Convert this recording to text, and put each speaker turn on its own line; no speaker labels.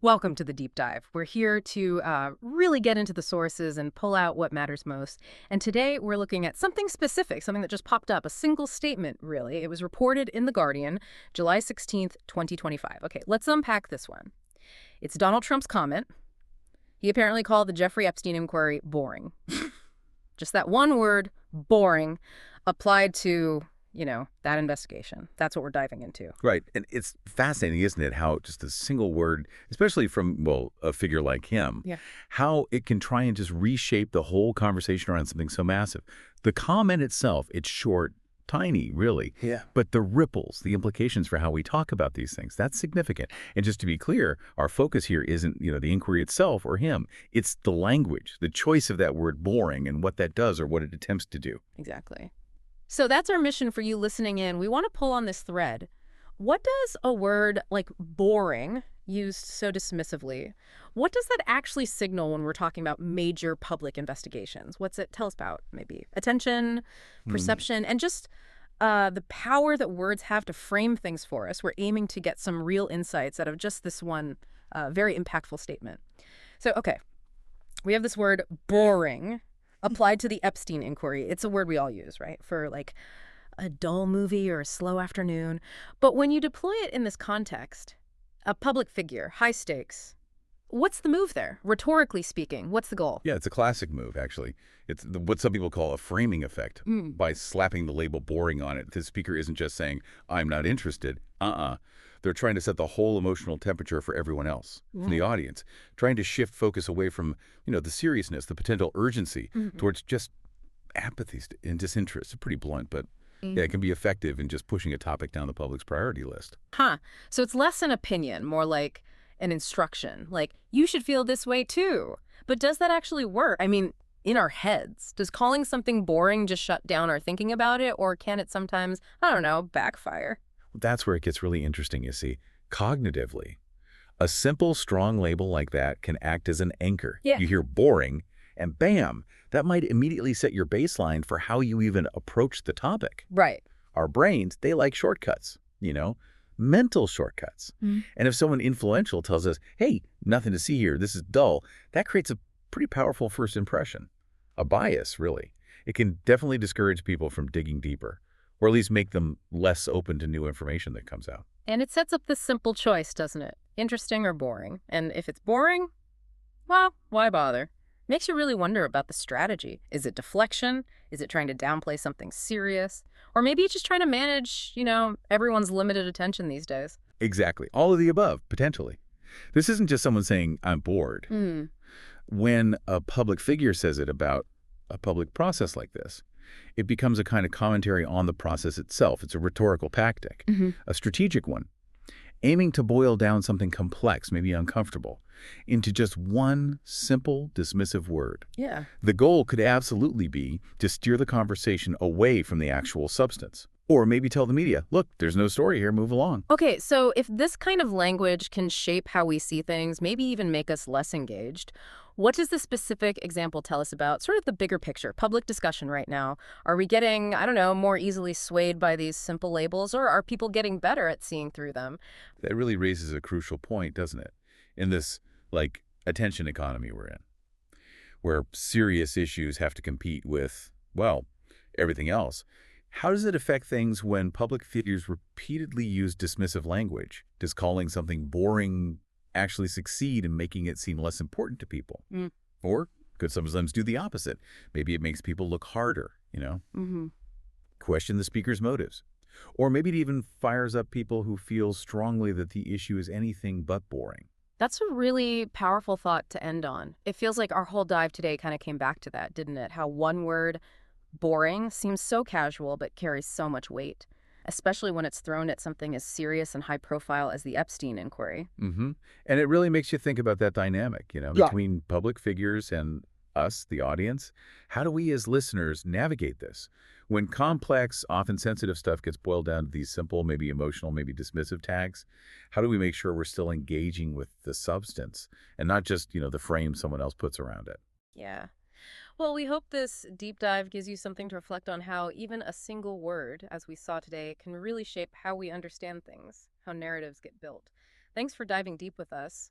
Welcome to the deep dive. We're here to really get into the sources and pull out what matters most. And today we're looking at something specific, something that just popped up, a single statement, really. It was reported in The Guardian, July 16th, 2025. Okay, let's unpack this one. It's Donald Trump's comment. He apparently called the Jeffrey Epstein inquiry boring. Just that one word, boring, applied to, that investigation. That's what we're diving into.
Right. And it's fascinating, isn't it, how just a single word, especially from, well, a figure like him,
Yeah.
how it can try and just reshape the whole conversation around something so massive. The comment itself, it's short, tiny, really.
Yeah.
But the ripples, the implications for how we talk about these things, that's significant. And just to be clear, our focus here isn't, the inquiry itself or him. It's the language, the choice of that word boring and what that does or what it attempts to do.
Exactly. So that's our mission for you listening in. We want to pull on this thread. What does a word like boring, used so dismissively, what does that actually signal when we're talking about major public investigations? What's it tell us about, maybe? Attention, perception, and just the power that words have to frame things for us. We're aiming to get some real insights out of just this one very impactful statement. So, okay, we have this word boring applied to the Epstein inquiry. It's a word we all use, right? For like a dull movie or a slow afternoon. But when you deploy it in this context, a public figure, high stakes, what's the move there? Rhetorically speaking, what's the goal?
Yeah, it's a classic move, actually. It's what some people call a framing effect. By slapping the label boring on it, the speaker isn't just saying, I'm not interested. They're trying to set the whole emotional temperature for everyone else, from the audience, trying to shift focus away from, the seriousness, the potential urgency, towards just apathy and disinterest. It's pretty blunt, but yeah, it can be effective in just pushing a topic down the public's priority list.
So it's less an opinion, more like an instruction. Like, you should feel this way too. But does that actually work? I mean, in our heads, does calling something boring just shut down our thinking about it? Or can it sometimes, I don't know, backfire?
That's where it gets really interesting, you see. Cognitively, a simple, strong label like that can act as an anchor.
Yeah.
You hear boring, and bam, that might immediately set your baseline for how you even approach the topic.
Right.
Our brains, they like shortcuts, mental shortcuts. And if someone influential tells us, hey, nothing to see here, this is dull, that creates a pretty powerful first impression. A bias, really. It can definitely discourage people from digging deeper, or at least make them less open to new information that comes out.
And it sets up this simple choice, doesn't it? Interesting or boring. And if it's boring, well, why bother? Makes you really wonder about the strategy. Is it deflection? Is it trying to downplay something serious? Or maybe it's just trying to manage, everyone's limited attention these days.
Exactly. All of the above, potentially. This isn't just someone saying, I'm bored. When a public figure says it about a public process like this, it becomes a kind of commentary on the process itself. It's a rhetorical tactic, a strategic one, aiming to boil down something complex, maybe uncomfortable, into just one simple, dismissive word.
Yeah.
The goal could absolutely be to steer the conversation away from the actual substance. Or maybe tell the media, look, there's no story here, move along.
Okay, so if this kind of language can shape how we see things, maybe even make us less engaged, what does the specific example tell us about sort of the bigger picture, public discussion right now? Are we getting, I don't know, more easily swayed by these simple labels, or are people getting better at seeing through them?
That really raises a crucial point, doesn't it? In this, attention economy we're in, where serious issues have to compete with, well, everything else. How does it affect things when public figures repeatedly use dismissive language? Does calling something boring actually succeed in making it seem less important to people? Or could sometimes do the opposite? Maybe it makes people look harder, Question the speaker's motives. Or maybe it even fires up people who feel strongly that the issue is anything but boring.
That's a really powerful thought to end on. It feels like our whole dive today kind of came back to that, didn't it? How one word, boring, seems so casual but carries so much weight, especially when it's thrown at something as serious and high profile as the Epstein inquiry.
And it really makes you think about that dynamic, between public figures and us, the audience. How do we as listeners navigate this? When complex, often sensitive stuff gets boiled down to these simple, maybe emotional, maybe dismissive tags, how do we make sure we're still engaging with the substance and not just, the frame someone else puts around it?
Yeah. Well, we hope this deep dive gives you something to reflect on how even a single word, as we saw today, can really shape how we understand things, how narratives get built. Thanks for diving deep with us.